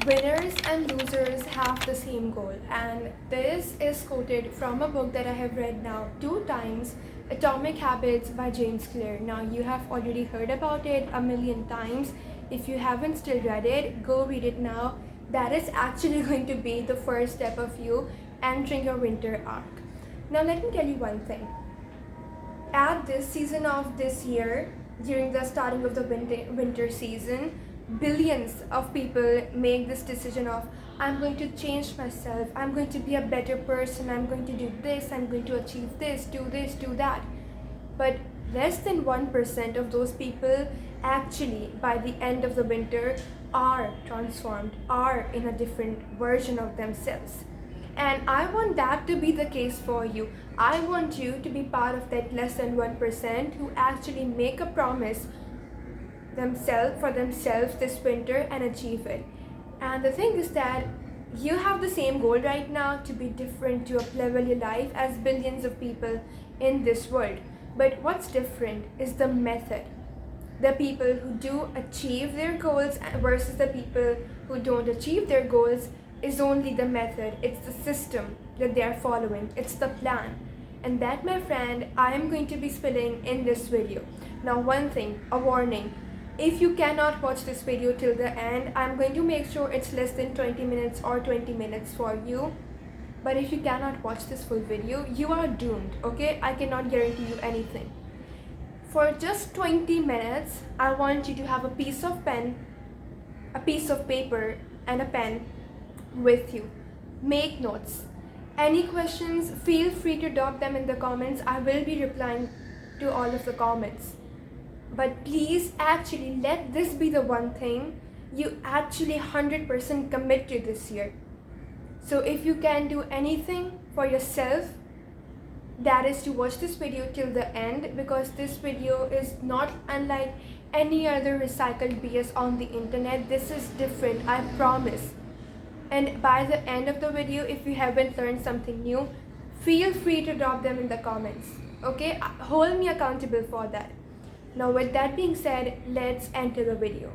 Winners and losers have the same goal, and this is quoted from a book that I have read now 2 times, Atomic Habits by James Clear. Now, you have already heard about it a million times. If you haven't still read it, go read it now. That is actually going to be the first step of you entering your winter arc. Now, let me tell you one thing. At this season of this year, during the starting of the winter season, billions of people make this decision of, I'm going to change myself, I'm going to be a better person, I'm going to do this, I'm going to achieve this, do that. But less than 1% of those people actually, by the end of the winter, are transformed, are in a different version of themselves. And I want that to be the case for you. I want you to be part of that less than 1% who actually make a promise for themselves this winter and achieve it. And the thing is that you have the same goal right now, to be different, to up-level your life as billions of people in this world. But what's different is the method. The people who do achieve their goals versus the people who don't achieve their goals is only the method. It's the system that they are following. It's the plan. And that, my friend, I am going to be spilling in this video. Now, one thing, a warning. If you cannot watch this video till the end, I'm going to make sure it's less than 20 minutes or 20 minutes for you. But if you cannot watch this full video, you are doomed, okay? I cannot guarantee you anything. For just 20 minutes, I want you to have a piece of paper and a pen with you. Make notes. Any questions, feel free to drop them in the comments. I will be replying to all of the comments. But please actually let this be the one thing you actually 100% commit to this year. So if you can do anything for yourself, that is to watch this video till the end, because this video is not unlike any other recycled BS on the internet. This is different, I promise. And by the end of the video, if you haven't learned something new, feel free to drop them in the comments, okay? Hold me accountable for that. Now, with that being said, let's enter the video.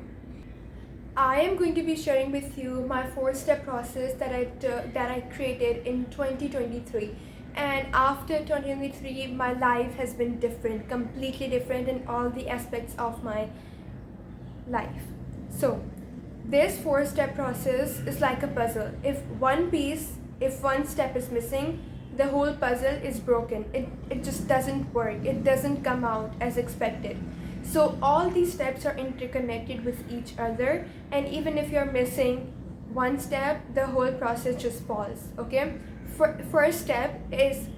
I am going to be sharing with you my 4-step process that I created in 2023. And after 2023, my life has been different, completely different in all the aspects of my life. So, this 4-step process is like a puzzle. If one step is missing, the whole puzzle is broken. It just doesn't work. It doesn't come out as expected. So all these steps are interconnected with each other, and even if you're missing one step, the whole process just falls, okay? First step is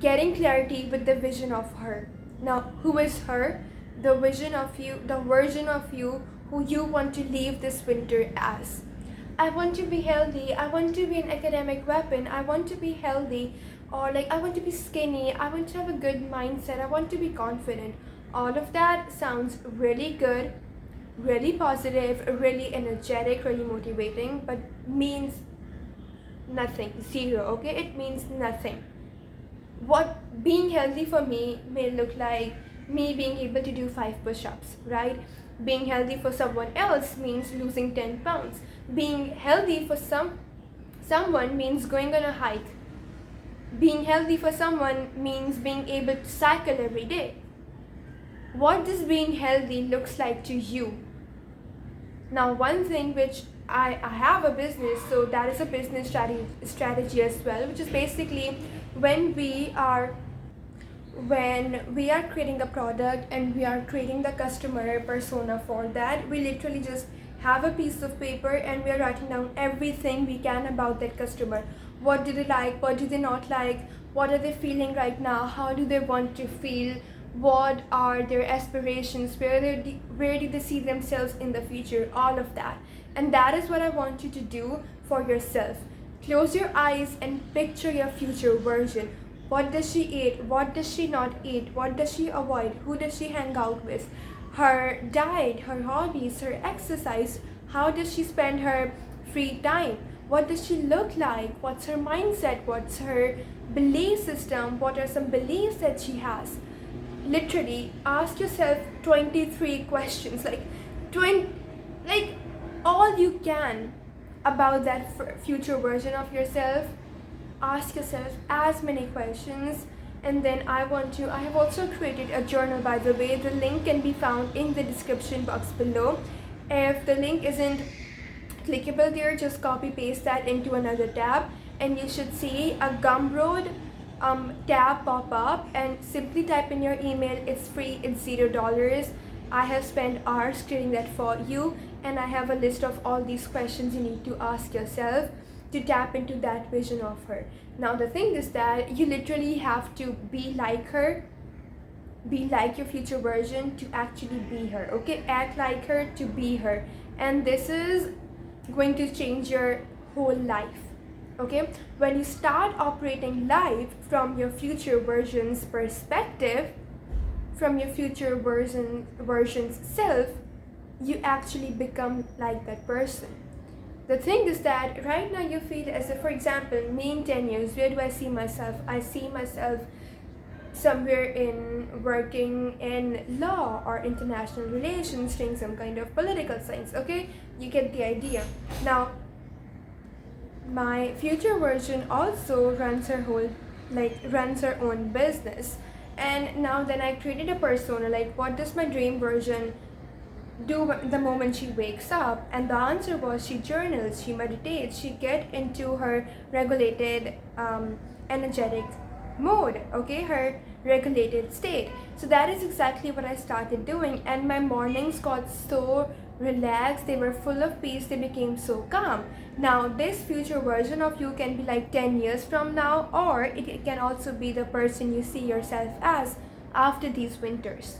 getting clarity with the vision of her. Now, who is her? The vision of you, the version of you who you want to leave this winter as. I want to be healthy, I want to be an academic weapon, I want to be healthy, or like I want to be skinny, I want to have a good mindset, I want to be confident. All of that sounds really good, really positive, really energetic, really motivating, but means nothing, zero, okay? It means nothing. What being healthy for me may look like me being able to do 5 push-ups, right? Being healthy for someone else means losing 10 pounds. Being healthy for someone means going on a hike. Being healthy for someone means being able to cycle every day. What does being healthy looks like to you? Now, one thing which I have a business, so that is a business strategy as well, which is basically when we are creating a product and we are creating the customer persona for that, we literally just have a piece of paper and we are writing down everything we can about that customer. What do they like? What do they not like? What are they feeling right now? How do they want to feel? What are their aspirations? Where do they see themselves in the future? All of that. And that is what I want you to do for yourself. Close your eyes and picture your future version. What does she eat? What does she not eat? What does she avoid? Who does she hang out with? Her diet, her hobbies, her exercise. How does she spend her free time? What does she look like? What's her mindset? What's her belief system? What are some beliefs that she has? Literally ask yourself 23 questions, like all you can. about that future version of yourself. Ask yourself as many questions. And then I have also created a journal, by the way. The link can be found in the description box below. If the link isn't clickable there, just copy paste that into another tab, and you should see a Gumroad tab pop up, and simply type in your email. It's free, it's $0. I have spent hours creating that for you, and I have a list of all these questions you need to ask yourself to tap into that vision of her. Now the thing is that you literally have to be like her, be like your future version to actually be her. Okay, act like her to be her, and this is going to change your whole life. Okay, when you start operating life from your future version's perspective, from your future version's self, you actually become like that person. The thing is that right now you feel as if, for example, me in 10 years, where do I see myself? I see myself somewhere in working in law or international relations, doing some kind of political science. Okay, you get the idea. Now my future version also runs her own business, and now then I created a persona, like what does my dream version do the moment she wakes up? And the answer was she journals, she meditates, she get into her regulated energetic mode, okay, her regulated state. So that is exactly what I started doing, and my mornings got so relaxed, they were full of peace, they became so calm. Now this future version of you can be like 10 years from now, or it can also be the person you see yourself as after these winters.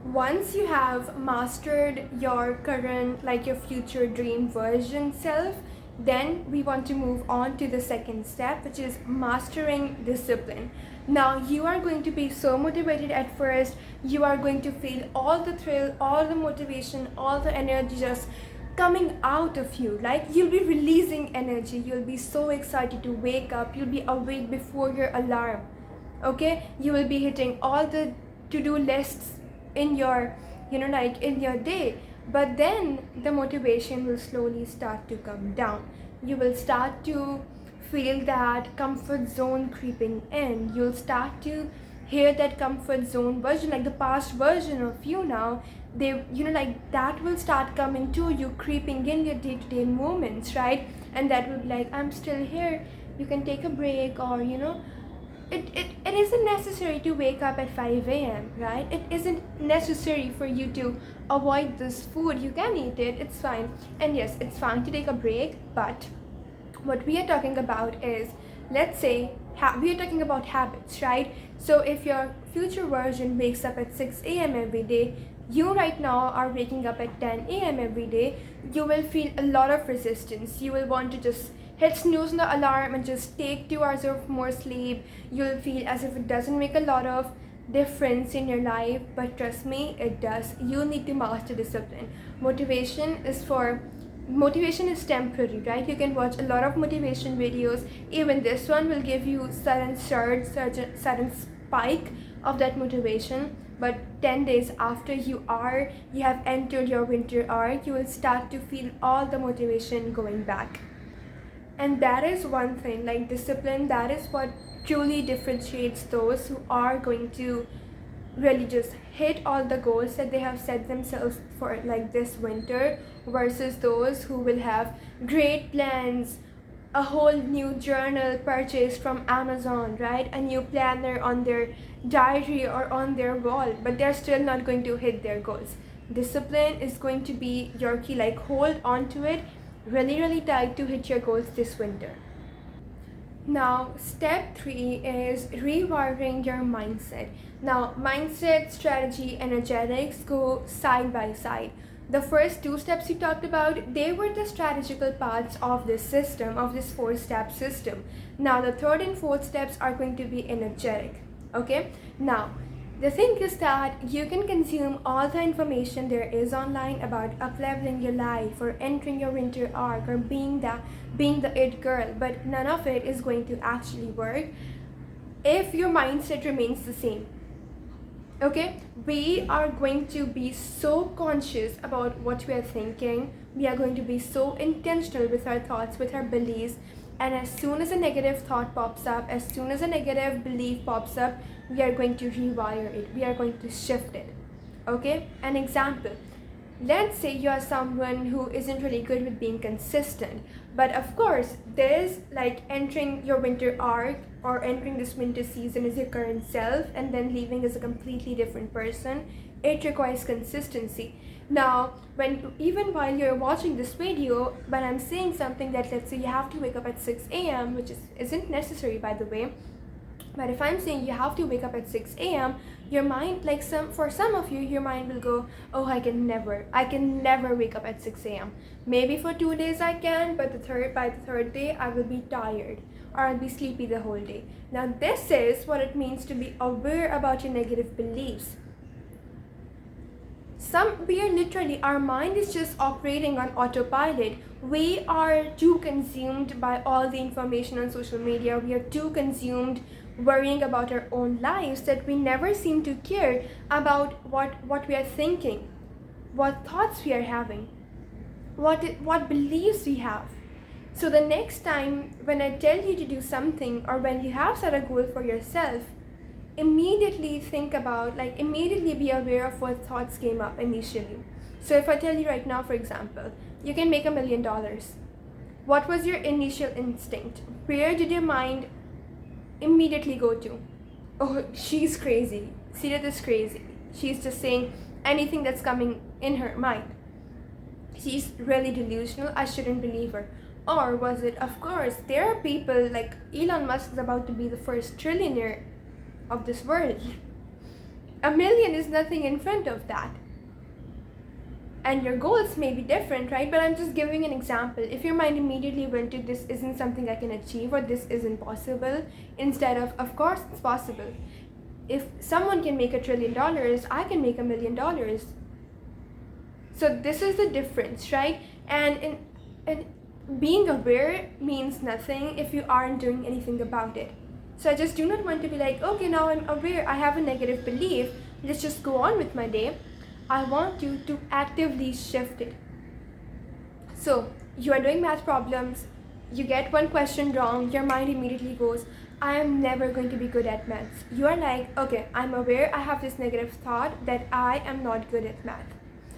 Once you have mastered your current, like your future dream version self, then we want to move on to the second step, which is mastering discipline. Now you are going to be so motivated at first, you are going to feel all the thrill, all the motivation, all the energy just coming out of you. Like you'll be releasing energy, you'll be so excited to wake up, you'll be awake before your alarm. Okay, you will be hitting all the to-do lists in your in your day. But then the motivation will slowly start to come down. You will start to feel that comfort zone creeping in. You'll start to hear that comfort zone version, like the past version of you. Now they like that will start coming to you, creeping in your day-to-day moments, right? And that will be like, I'm still here, you can take a break, or it isn't necessary to wake up at 5 a.m., right? It isn't necessary for you to avoid this food. You can eat it, it's fine. And yes, it's fine to take a break, but what we are talking about is, let's say, we are talking about habits, right? So if your future version wakes up at 6 a.m. every day, you right now are waking up at 10 a.m. every day, you will feel a lot of resistance. You will want to just hit snooze on the alarm and just take 2 hours of more sleep. You'll feel as if it doesn't make a lot of difference in your life, but trust me, it does. You need to master discipline. Motivation is temporary, right? You can watch a lot of motivation videos. Even this one will give you sudden surge, sudden spike of that motivation, but 10 days after you have entered your winter arc, you will start to feel all the motivation going back. And that is one thing, like discipline, that is what truly differentiates those who are going to really just hit all the goals that they have set themselves for, like this winter, versus those who will have great plans, a whole new journal purchased from Amazon, right? A new planner on their diary or on their wall, but they're still not going to hit their goals. Discipline is going to be your key, like hold on to it really tight to hit your goals this winter. Now step 3 is rewiring your mindset. Now mindset, strategy, energetics go side by side. The first 2 steps you talked about, they were the strategical parts of this system, of this 4-step system. Now the 3rd and 4th steps are going to be energetic. Okay, now the thing is that you can consume all the information there is online about up-leveling your life or entering your winter arc or being the it girl, but none of it is going to actually work if your mindset remains the same. Okay, we are going to be so conscious about what we are thinking. We are going to be so intentional with our thoughts, with our beliefs. And as soon as a negative thought pops up, as soon as a negative belief pops up, we are going to rewire it. We are going to shift it. Okay, an example. Let's say you are someone who isn't really good with being consistent, but of course there's like entering your winter arc or entering this winter season as your current self and then leaving as a completely different person. It requires consistency. Now when even while you're watching this video, when I'm saying something that, let's say you have to wake up at 6 a.m., which isn't necessary by the way, but if I'm saying you have to wake up at 6 a.m., your mind, like for some of you, your mind will go, oh, I can never wake up at 6 a.m. Maybe for 2 days I can, but by the third day I will be tired or I'll be sleepy the whole day. Now this is what it means to be aware about your negative beliefs. We are literally, our mind is just operating on autopilot. We are too consumed by all the information on social media. We are too consumed worrying about our own lives that we never seem to care about what we are thinking, what thoughts we are having, what beliefs we have. So the next time when I tell you to do something or when you have set a goal for yourself, immediately immediately be aware of what thoughts came up initially. So if I tell you right now, for example, you can make $1 million, what was your initial instinct? Where did your mind immediately go to? Oh, she's crazy. Sirat is crazy. She's just saying anything that's coming in her mind. She's really delusional. I shouldn't believe her. Or was it, of course, there are people like Elon Musk is about to be the first trillionaire of this world. $1 million is nothing in front of that. And your goals may be different, right? But I'm just giving an example. If your mind immediately went to this isn't something I can achieve or this isn't possible, instead of course it's possible. If someone can make $1 trillion, I can make $1 million. So this is the difference, right? And being aware means nothing if you aren't doing anything about it. So I just do not want to be like, okay, now I'm aware, I have a negative belief, let's just go on with my day. I want you to actively shift it. So you are doing math problems, you get one question wrong, your mind immediately goes, I am never going to be good at maths. You are like, okay, I'm aware I have this negative thought that I am not good at math.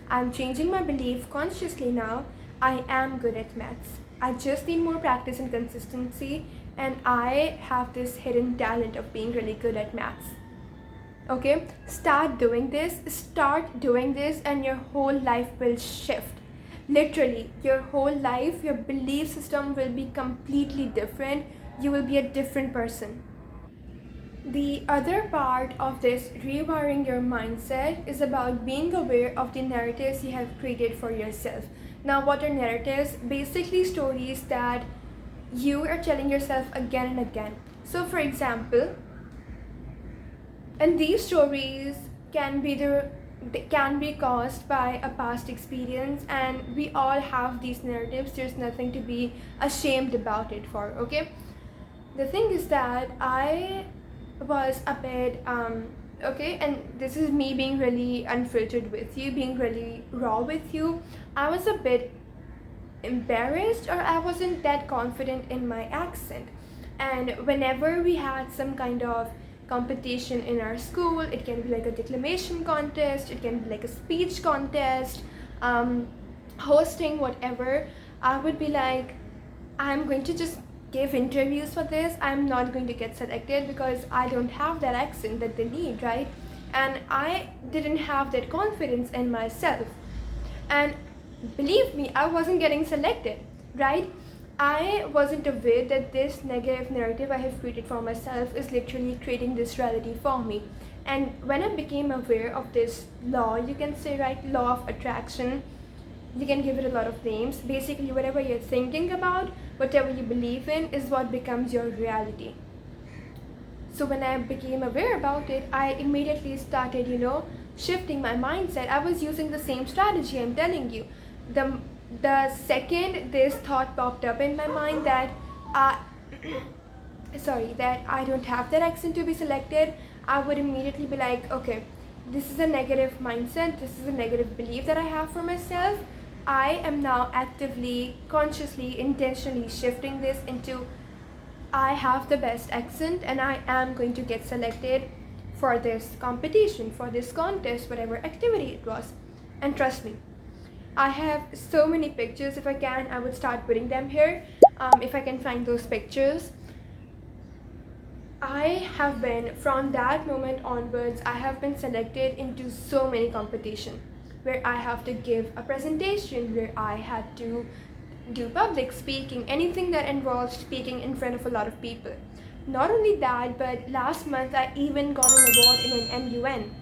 I'm changing my belief consciously now. I am good at maths. I just need more practice and consistency, and I have this hidden talent of being really good at maths. Okay, start doing this, and your whole life will shift. Literally, your whole life, your belief system will be completely different. You will be a different person. The other part of this rewiring your mindset is about being aware of the narratives you have created for yourself. Now, what are narratives? Basically, stories that you are telling yourself again and again. So, for example, and these stories can be caused by a past experience, and we all have these narratives. There's nothing to be ashamed about it for. Okay, the thing is that I was a bit okay, and this is me being really unfiltered with you, being really raw with you. I was a bit embarrassed, or I wasn't that confident in my accent, and whenever we had some kind of competition in our school, it can be like a declamation contest, it can be like a speech contest, hosting, whatever, I would be like, I'm going to just give interviews for this. I'm not going to get selected because I don't have that accent that they need, right? And I didn't have that confidence in myself. And believe me, I wasn't getting selected, right? I wasn't aware that this negative narrative I have created for myself is literally creating this reality for me. And when I became aware of this law, you can say, right, law of attraction, you can give it a lot of names. Basically, whatever you're thinking about, whatever you believe in, is what becomes your reality. So when I became aware about it, I immediately started, shifting my mindset. I was using the same strategy I'm telling you. The second this thought popped up in my mind that that I don't have that accent to be selected, I would immediately be like, okay, this is a negative mindset, this is a negative belief that I have for myself. I am now actively, consciously, intentionally shifting this into I have the best accent and I am going to get selected for this competition, for this contest, whatever activity it was. And trust me, I have so many pictures. If I can, I would start putting them here. If I can find those pictures. I have been, from that moment onwards, I have been selected into so many competitions where I have to give a presentation, where I had to do public speaking, anything that involves speaking in front of a lot of people. Not only that, but last month I even got an award in an MUN.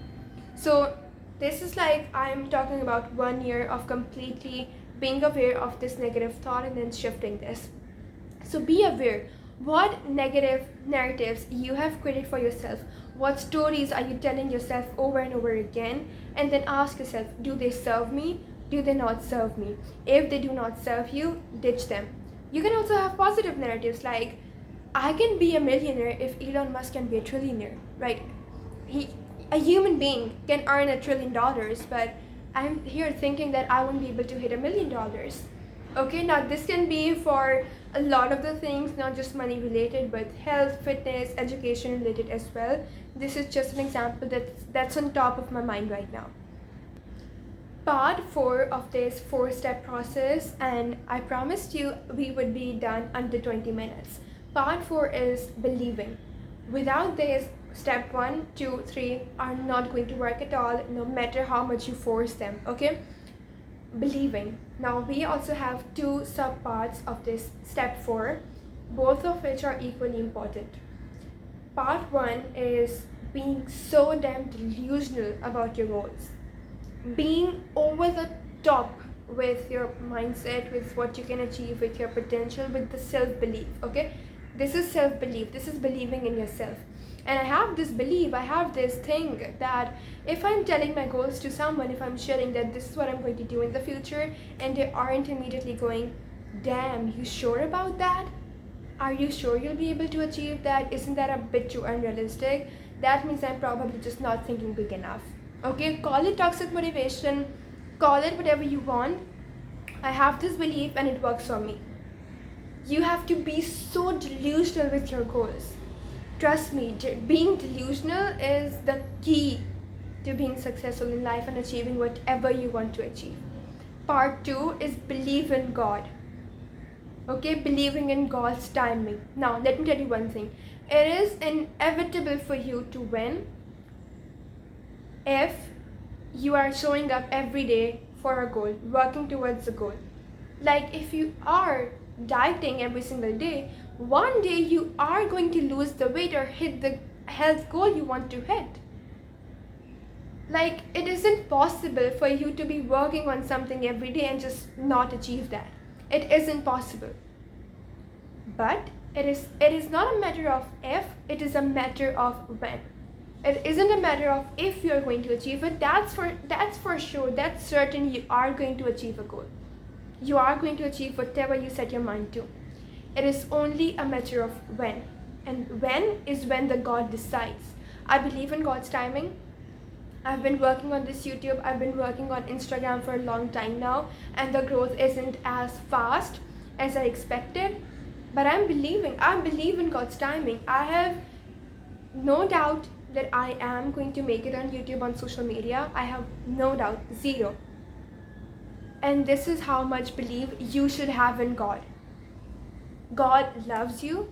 So this is like, I'm talking about 1 year of completely being aware of this negative thought and then shifting this. So be aware. What negative narratives you have created for yourself? What stories are you telling yourself over and over again? And then ask yourself, do they serve me? Do they not serve me? If they do not serve you, ditch them. You can also have positive narratives like, I can be a millionaire if Elon Musk can be a trillionaire, right? A human being can earn $1 trillion, but I'm here thinking that I won't be able to hit $1 million. Okay, now this can be for a lot of the things, not just money related, but health, fitness, education related as well. This is just an example that's on top of my mind right now. Part 4 of this 4-step process, and I promised you we would be done under 20 minutes. Part 4 is believing. Without this, step 1, 2, 3 are not going to work at all, no matter how much you force them, okay? Believing. Now we also have 2 subparts of this step 4, both of which are equally important. Part 1 is being so damn delusional about your goals. Being over the top with your mindset, with what you can achieve, with your potential, with the self-belief, okay? This is self-belief, this is believing in yourself. And I have this belief, I have this thing that if I'm telling my goals to someone, if I'm sharing that this is what I'm going to do in the future, and they aren't immediately going, damn, you sure about that? Are you sure you'll be able to achieve that? Isn't that a bit too unrealistic? That means I'm probably just not thinking big enough. Okay, call it toxic motivation, call it whatever you want. I have this belief and it works for me. You have to be so delusional with your goals. Trust me, being delusional is the key to being successful in life and achieving whatever you want to achieve. Part 2 is believe in God. Okay, believing in God's timing. Now, let me tell you one thing. It is inevitable for you to win if you are showing up every day for a goal, working towards a goal. Like if you are dieting every single day, one day you are going to lose the weight or hit the health goal you want to hit. Like it isn't possible for you to be working on something every day and just not achieve that. It isn't possible. But it is not a matter of if, it is a matter of when. It isn't a matter of if you're going to achieve it. That's for sure. That's certain you are going to achieve a goal. You are going to achieve whatever you set your mind to. It is only a matter of when. And when is when the God decides. I believe in God's timing. I've been working on this YouTube. I've been working on Instagram for a long time now. And the growth isn't as fast as I expected. But I believe in God's timing. I have no doubt that I am going to make it on YouTube, on social media. I have no doubt, zero. And this is how much belief you should have in God. God loves you.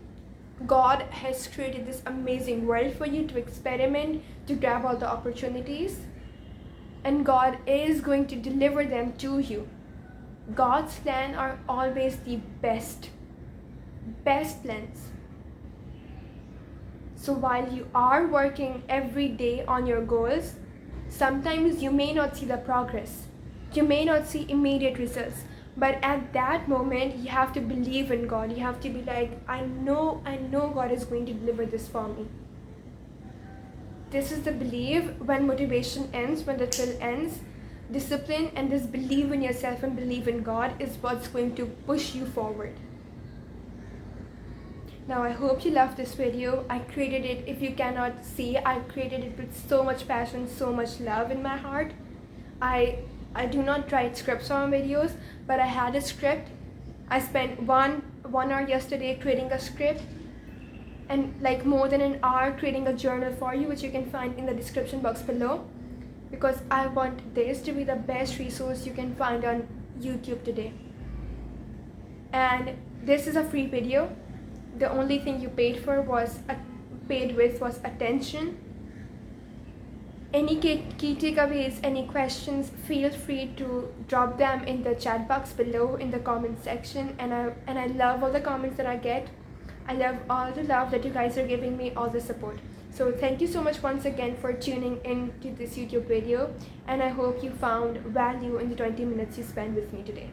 God has created this amazing world for you to experiment, to grab all the opportunities. And God is going to deliver them to you. God's plans are always the best plans. So while you are working every day on your goals, sometimes you may not see the progress. You may not see immediate results. But at that moment, you have to believe in God. You have to be like, I know God is going to deliver this for me. This is the belief. When motivation ends, when the thrill ends, discipline and this believe in yourself and believe in God is what's going to push you forward. Now I hope you loved this video. I created it, if you cannot see, I created it with so much passion, so much love in my heart. I do not write scripts on videos, but I had a script. I spent one hour yesterday creating a script, and like more than an hour creating a journal for you, which you can find in the description box below, because I want this to be the best resource you can find on YouTube today. And this is a free video. The only thing you paid with was attention. Any key takeaways, any questions, feel free to drop them in the chat box below in the comment section. And I love all the comments that I get. I love all the love that you guys are giving me, all the support. So thank you so much once again for tuning in to this YouTube video, and I hope you found value in the 20 minutes you spent with me today.